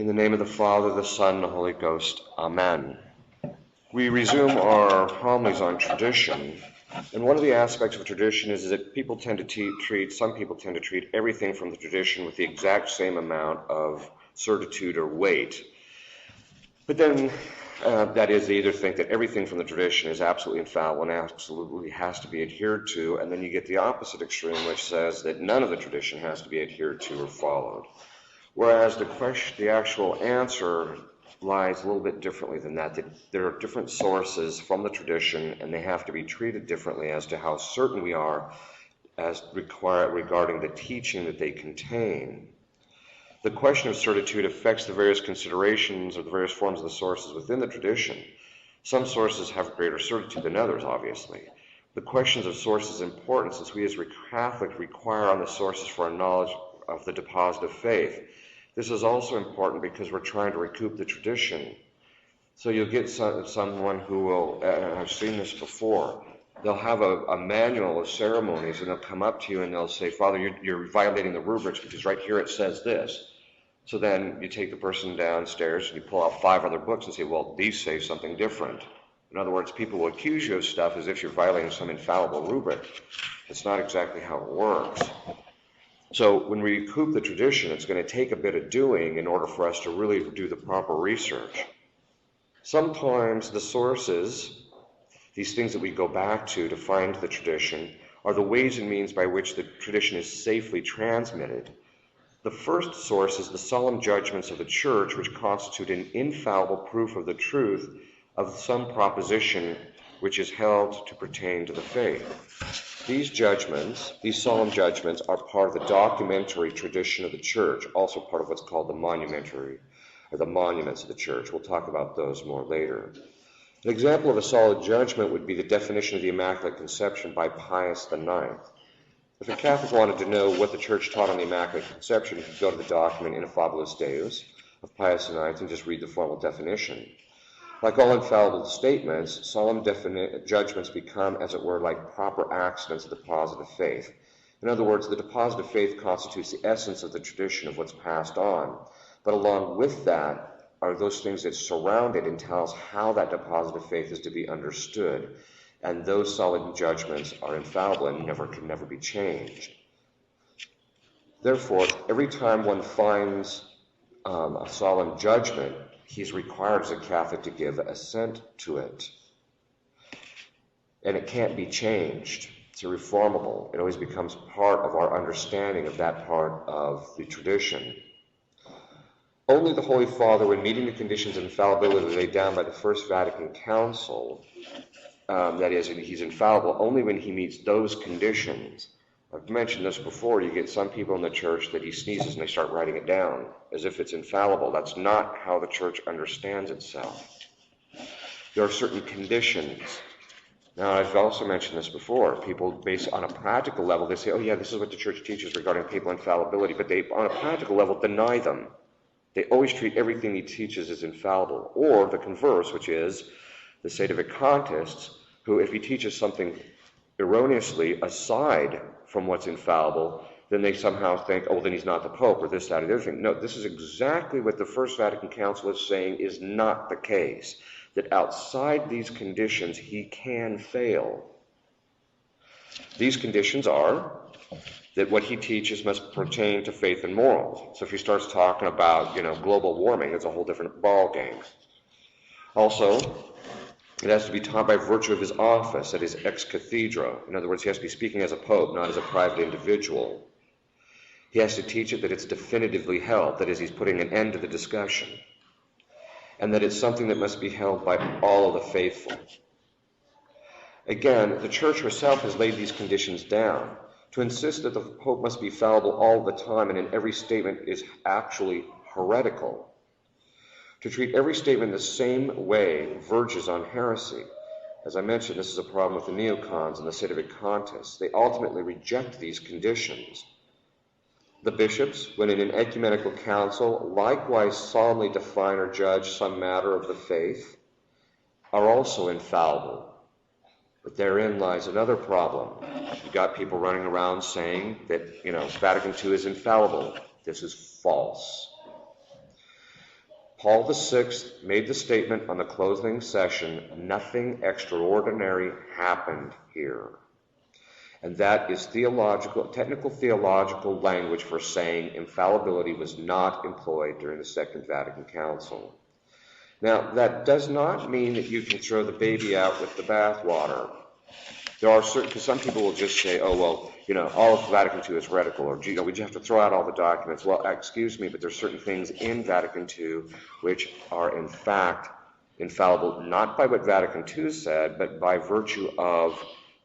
In the name of the Father, the Son, and the Holy Ghost. Amen. We resume our homilies on tradition. And one of the aspects of tradition is that some people tend to treat everything from the tradition with the exact same amount of certitude or weight. But then, that is, they either think that everything from the tradition is absolutely infallible and absolutely has to be adhered to, and then you get the opposite extreme, which says that none of the tradition has to be adhered to or followed. Whereas the actual answer lies a little bit differently than that there are different sources from the tradition, and they have to be treated differently as to how certain we are regarding the teaching that they contain. The question of certitude affects the various considerations of the various forms of the sources within the tradition. Some sources have greater certitude than others, obviously. The questions of source is important since we as Catholics require on the sources for our knowledge of the deposit of faith. This is also important because we're trying to recoup the tradition. So you'll get someone who will, and I've seen this before, they'll have a manual of ceremonies and they'll come up to you and they'll say, Father, you're violating the rubrics because right here it says this. So then you take the person downstairs and you pull out 5 other books and say, well, these say something different. In other words, people will accuse you of stuff as if you're violating some infallible rubric. It's not exactly how it works. So when we recoup the tradition, it's going to take a bit of doing in order for us to really do the proper research. Sometimes the sources, these things that we go back to find the tradition, are the ways and means by which the tradition is safely transmitted. The first source is the solemn judgments of the Church, which constitute an infallible proof of the truth of some proposition which is held to pertain to the faith. These solemn judgments, are part of the documentary tradition of the Church, also part of what's called the monumentary, or the monuments of the Church. We'll talk about those more later. An example of a solid judgment would be the definition of the Immaculate Conception by Pius IX. If a Catholic wanted to know what the Church taught on the Immaculate Conception, he could go to the document Infallibility Deus of Pius IX and just read the formal definition. Like all infallible statements, solemn judgments become, as it were, like proper accidents of the deposit of faith. In other words, the deposit of faith constitutes the essence of the tradition of what's passed on. But along with that are those things that surround it and tell us how that deposit of faith is to be understood. And those solid judgments are infallible and can never be changed. Therefore, every time one finds a solemn judgment, he's required as a Catholic to give assent to it. And it can't be changed. It's irreformable. It always becomes part of our understanding of that part of the tradition. Only the Holy Father, when meeting the conditions of infallibility laid down by the First Vatican Council, that is, he's infallible only when he meets those conditions. I've mentioned this before. You get some people in the Church that he sneezes and they start writing it down as if it's infallible. That's not how the Church understands itself. There are certain conditions. Now, I've also mentioned this before. People, based on a practical level, they say, oh yeah, this is what the Church teaches regarding papal infallibility, but they, on a practical level, deny them. They always treat everything he teaches as infallible. Or the converse, which is the sedevacantists, who, if he teaches something erroneously aside from what's infallible, then they somehow think, oh, then he's not the Pope, or this, that, or the other thing. No, this is exactly what the First Vatican Council is saying is not the case. That outside these conditions, he can fail. These conditions are that what he teaches must pertain to faith and morals. So if he starts talking about, global warming, it's a whole different ballgame. Also, it has to be taught by virtue of his office, that is, ex cathedra. In other words, he has to be speaking as a pope, not as a private individual. He has to teach it that it's definitively held, that is, he's putting an end to the discussion, and that it's something that must be held by all of the faithful. Again, the Church herself has laid these conditions down. To insist that the Pope must be fallible all the time and in every statement is actually heretical. To treat every statement the same way verges on heresy. As I mentioned, this is a problem with the neocons and the sedevacantists. They ultimately reject these conditions. The bishops, when in an ecumenical council, likewise solemnly define or judge some matter of the faith, are also infallible. But therein lies another problem. You've got people running around saying that, Vatican II is infallible. This is false. Paul VI made the statement on the closing session, nothing extraordinary happened here. And that is technical theological language for saying infallibility was not employed during the Second Vatican Council. Now, that does not mean that you can throw the baby out with the bathwater. There are certain, because some people will just say, oh, well, all of Vatican II is heretical, or, we just have to throw out all the documents. Well, excuse me, but there's certain things in Vatican II which are, in fact, infallible, not by what Vatican II said, but by virtue of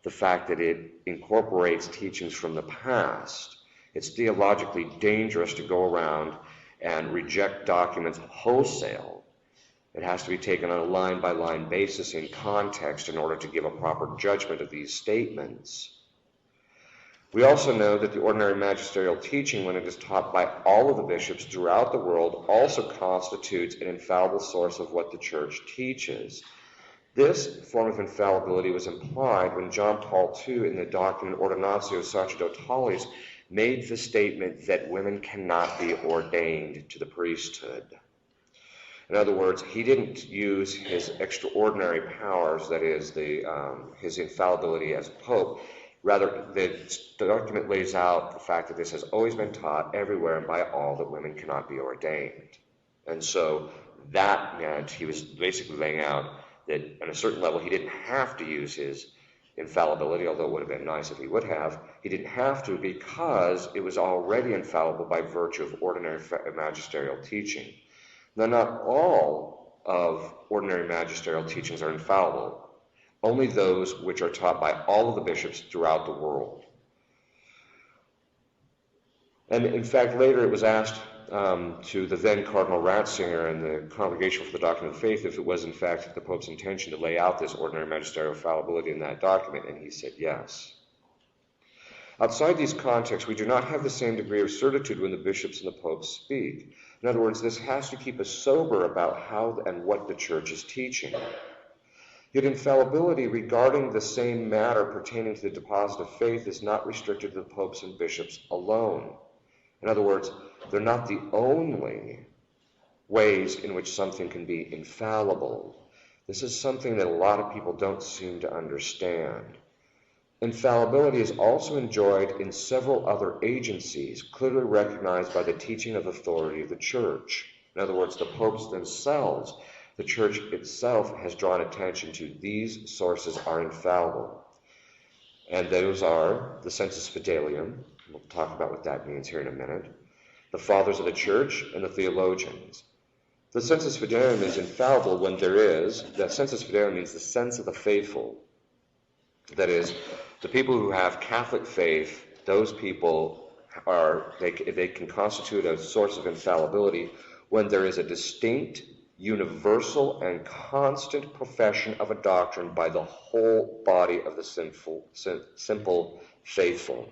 the fact that it incorporates teachings from the past. It's theologically dangerous to go around and reject documents wholesale. It has to be taken on a line-by-line basis in context in order to give a proper judgment of these statements. We also know that the ordinary magisterial teaching, when it is taught by all of the bishops throughout the world, also constitutes an infallible source of what the Church teaches. This form of infallibility was implied when John Paul II, in the document Ordinatio Sacerdotalis, made the statement that women cannot be ordained to the priesthood. In other words, he didn't use his extraordinary powers, that is, his infallibility as Pope. Rather, the document lays out the fact that this has always been taught everywhere and by all that women cannot be ordained. And so that meant he was basically laying out that on a certain level he didn't have to use his infallibility, although it would have been nice if he would have. He didn't have to because it was already infallible by virtue of ordinary magisterial teaching. Now, not all of ordinary magisterial teachings are infallible, only those which are taught by all of the bishops throughout the world. And in fact, later it was asked to the then Cardinal Ratzinger and the Congregation for the Doctrine of the Faith if it was in fact the Pope's intention to lay out this ordinary magisterial fallibility in that document, and he said yes. Outside these contexts, we do not have the same degree of certitude when the bishops and the popes speak. In other words, this has to keep us sober about how and what the Church is teaching. Yet infallibility regarding the same matter pertaining to the deposit of faith is not restricted to the popes and bishops alone. In other words, they're not the only ways in which something can be infallible. This is something that a lot of people don't seem to understand. Infallibility is also enjoyed in several other agencies, clearly recognized by the teaching of authority of the Church. In other words, the popes themselves, the Church itself has drawn attention to these sources are infallible. And those are the Sensus Fidelium, we'll talk about what that means here in a minute, the Fathers of the Church, and the theologians. The Sensus Fidelium is infallible when there is, that Sensus Fidelium means the sense of the faithful. That is, the people who have Catholic faith, those people they can constitute a source of infallibility when there is a distinct, universal, and constant profession of a doctrine by the whole body of the simple faithful.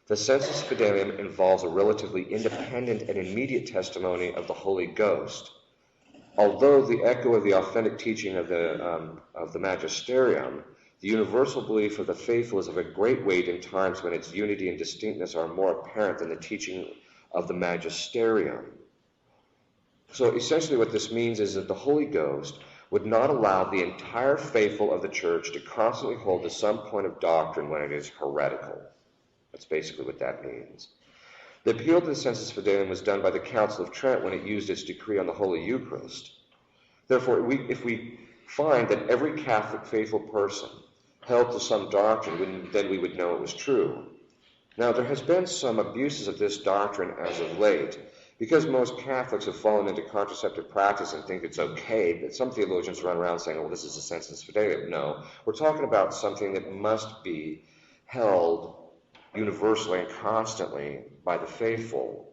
The Sensus Fidelium involves a relatively independent and immediate testimony of the Holy Ghost. Although the echo of the authentic teaching of the magisterium, the universal belief of the faithful is of a great weight in times when its unity and distinctness are more apparent than the teaching of the magisterium. So essentially what this means is that the Holy Ghost would not allow the entire faithful of the Church to constantly hold to some point of doctrine when it is heretical. That's basically what that means. The appeal to the Sensus Fidelium was done by the Council of Trent when it used its decree on the Holy Eucharist. Therefore, if we find that every Catholic faithful person held to some doctrine, then we would know it was true. Now, there has been some abuses of this doctrine as of late, because most Catholics have fallen into contraceptive practice and think it's okay, but some theologians run around saying, oh, this is a Sensus Fidelium. No, we're talking about something that must be held universally and constantly by the faithful,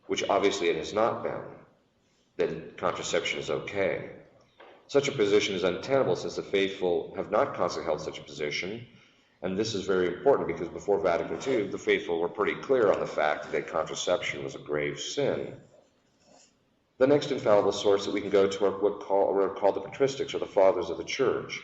which obviously it has not been, that contraception is okay. Such a position is untenable since the faithful have not constantly held such a position, and this is very important because before Vatican II, the faithful were pretty clear on the fact that contraception was a grave sin. The next infallible source that we can go to are what are called the patristics, or the Fathers of the Church.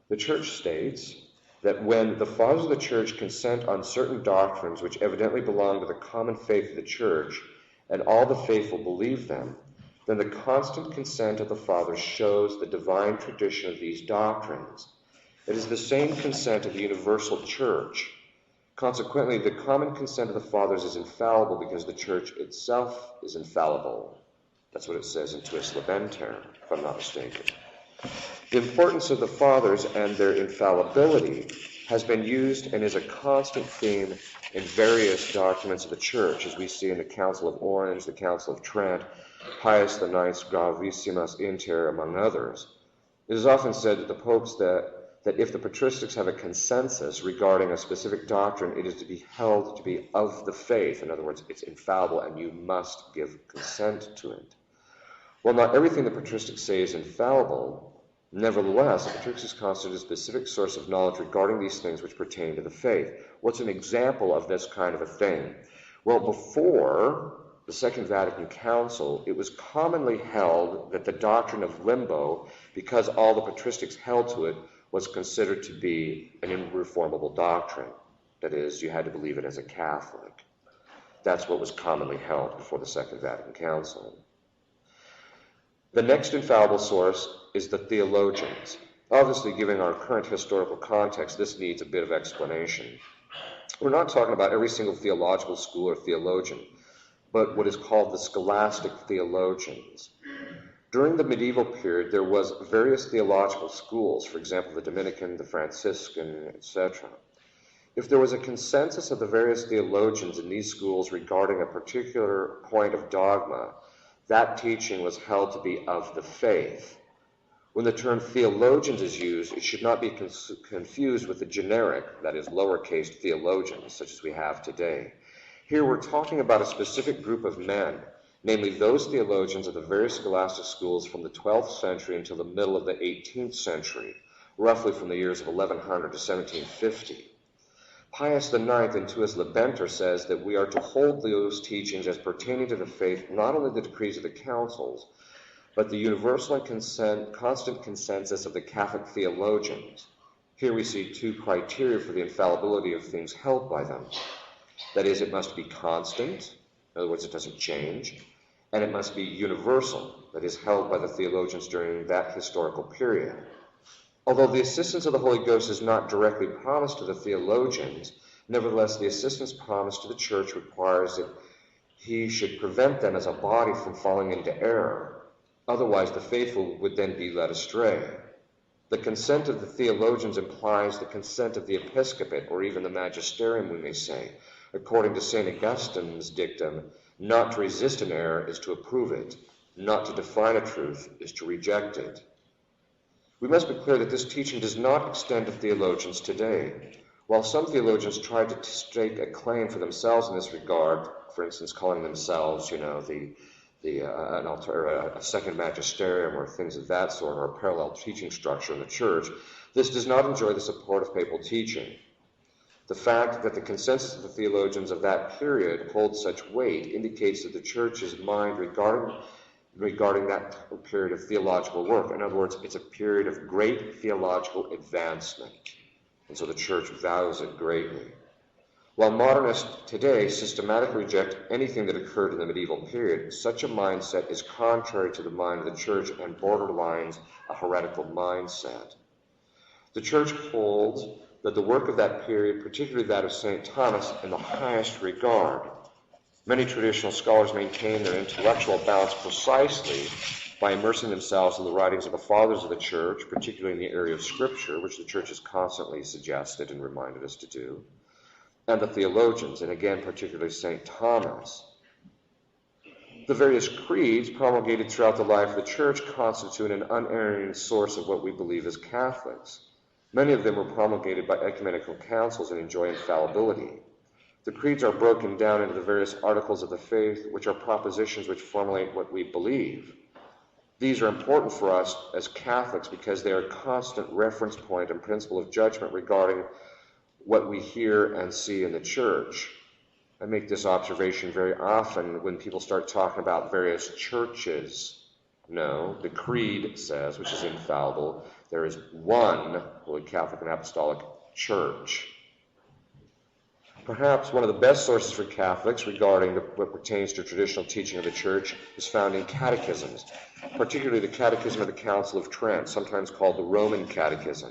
The Church states that when the Fathers of the Church consent on certain doctrines which evidently belong to the common faith of the Church, and all the faithful believe them, then the constant consent of the Fathers shows the divine tradition of these doctrines. It is the same consent of the universal Church. Consequently, the common consent of the Fathers is infallible because the Church itself is infallible. That's what it says in Tuis Libenter, if I'm not mistaken. The importance of the Fathers and their infallibility has been used and is a constant theme in various documents of the Church, as we see in the Council of Orange, the Council of Trent, Pius IX's Gravissimas Inter, among others. It is often said that the popes that if the patristics have a consensus regarding a specific doctrine, it is to be held to be of the faith. In other words, it's infallible and you must give consent to it. While not everything the patristics say is infallible, nevertheless, the patristics constitute a specific source of knowledge regarding these things which pertain to the faith. What's an example of this kind of a thing? Well, before the Second Vatican Council, it was commonly held that the doctrine of limbo, because all the patristics held to it, was considered to be an irreformable doctrine. That is, you had to believe it as a Catholic. That's what was commonly held before the Second Vatican Council. The next infallible source is the theologians. Obviously, given our current historical context, this needs a bit of explanation. We're not talking about every single theological school or theologian, but what is called the scholastic theologians. During the medieval period, there was various theological schools, for example, the Dominican, the Franciscan, etc. If there was a consensus of the various theologians in these schools regarding a particular point of dogma, that teaching was held to be of the faith. When the term theologians is used, it should not be confused with the generic, that is, lowercase theologians, such as we have today. Here we're talking about a specific group of men, namely those theologians of the various scholastic schools from the 12th century until the middle of the 18th century, roughly from the years of 1100 to 1750. Pius IX in Tuis Libenter says that we are to hold those teachings as pertaining to the faith, not only the decrees of the councils, but the universal and constant consensus of the Catholic theologians. Here we see two criteria for the infallibility of things held by them. That is, it must be constant, in other words, it doesn't change, and it must be universal, that is, held by the theologians during that historical period. Although the assistance of the Holy Ghost is not directly promised to the theologians, nevertheless, the assistance promised to the Church requires that he should prevent them as a body from falling into error. Otherwise, the faithful would then be led astray. The consent of the theologians implies the consent of the episcopate, or even the magisterium, we may say. According to St. Augustine's dictum, not to resist an error is to approve it. Not to define a truth is to reject it. We must be clear that this teaching does not extend to theologians today. While some theologians try to stake a claim for themselves in this regard, for instance, calling themselves, a second magisterium or things of that sort, or a parallel teaching structure in the Church, this does not enjoy the support of papal teaching. The fact that the consensus of the theologians of that period holds such weight indicates that the Church's mind regarding that period of theological work. In other words, it's a period of great theological advancement, and so the Church values it greatly. While modernists today systematically reject anything that occurred in the medieval period, such a mindset is contrary to the mind of the Church and borderlines a heretical mindset. The Church holds that the work of that period, particularly that of St. Thomas, in the highest regard. Many traditional scholars maintain their intellectual balance precisely by immersing themselves in the writings of the Fathers of the Church, particularly in the area of Scripture, which the Church has constantly suggested and reminded us to do, and the theologians, and again, particularly St. Thomas. The various creeds promulgated throughout the life of the Church constitute an unerring source of what we believe as Catholics. Many of them were promulgated by ecumenical councils and enjoy infallibility. The creeds are broken down into the various articles of the faith, which are propositions which formulate what we believe. These are important for us as Catholics because they are a constant reference point and principle of judgment regarding what we hear and see in the Church. I make this observation very often when people start talking about various churches. No, the Creed says, which is infallible, there is one Holy Catholic and Apostolic Church. Perhaps one of the best sources for Catholics regarding what pertains to traditional teaching of the Church is found in catechisms, particularly the Catechism of the Council of Trent, sometimes called the Roman Catechism.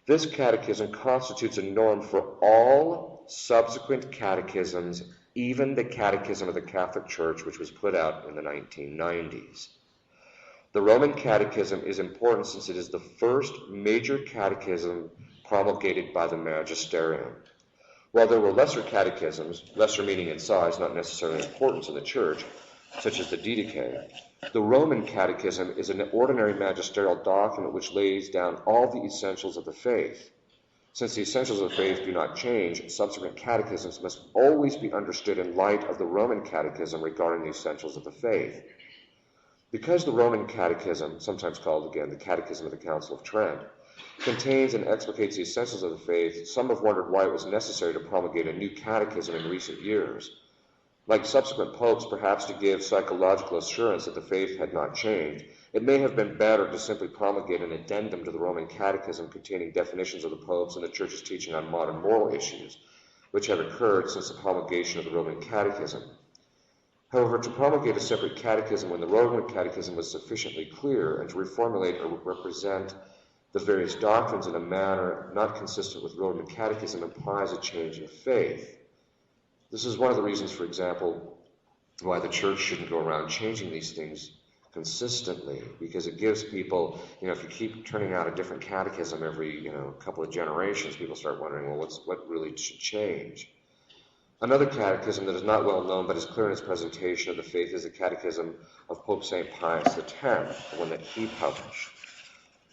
This catechism constitutes a norm for all subsequent catechisms, even the Catechism of the Catholic Church, which was put out in the 1990s. The Roman Catechism is important since it is the first major catechism promulgated by the magisterium. While there were lesser catechisms, lesser meaning in size, not necessarily importance in the Church, such as the Didache, the Roman Catechism is an ordinary magisterial document which lays down all the essentials of the faith. Since the essentials of the faith do not change, subsequent catechisms must always be understood in light of the Roman Catechism regarding the essentials of the faith. Because the Roman Catechism, sometimes called again the Catechism of the Council of Trent, contains and explicates the essentials of the faith, some have wondered why it was necessary to promulgate a new catechism in recent years. Like subsequent popes, perhaps to give psychological assurance that the faith had not changed, it may have been better to simply promulgate an addendum to the Roman Catechism containing definitions of the popes and the Church's teaching on modern moral issues, which have occurred since the promulgation of the Roman Catechism. However, to promulgate a separate catechism when the Roman Catechism was sufficiently clear and to reformulate or represent the various doctrines in a manner not consistent with Roman Catechism implies a change in faith. This is one of the reasons, for example, why the Church shouldn't go around changing these things consistently, because it gives people, if you keep turning out a different catechism every, couple of generations, people start wondering, well, what really should change? Another catechism that is not well known but is clear in its presentation of the faith is the Catechism of Pope St. Pius X, the one that he published.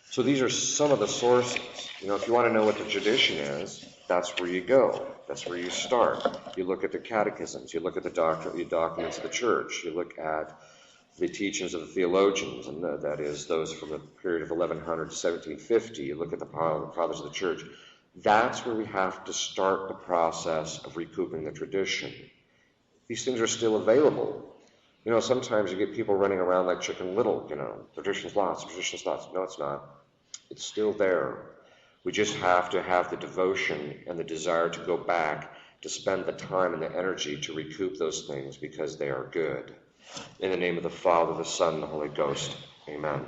So these are some of the sources. If you want to know what the tradition is, that's where you go. That's where you start. You look at the catechisms. You look at the documents of the Church. You look at the teachings of the theologians, and that is those from the period of 1100 to 1750. You look at the fathers of the Church. That's where we have to start the process of recouping the tradition. These things are still available. Sometimes you get people running around like Chicken Little, tradition's lost, tradition's lost. No, it's not. It's still there. We just have to have the devotion and the desire to go back, to spend the time and the energy to recoup those things because they are good. In the name of the Father, the Son, and the Holy Ghost, amen.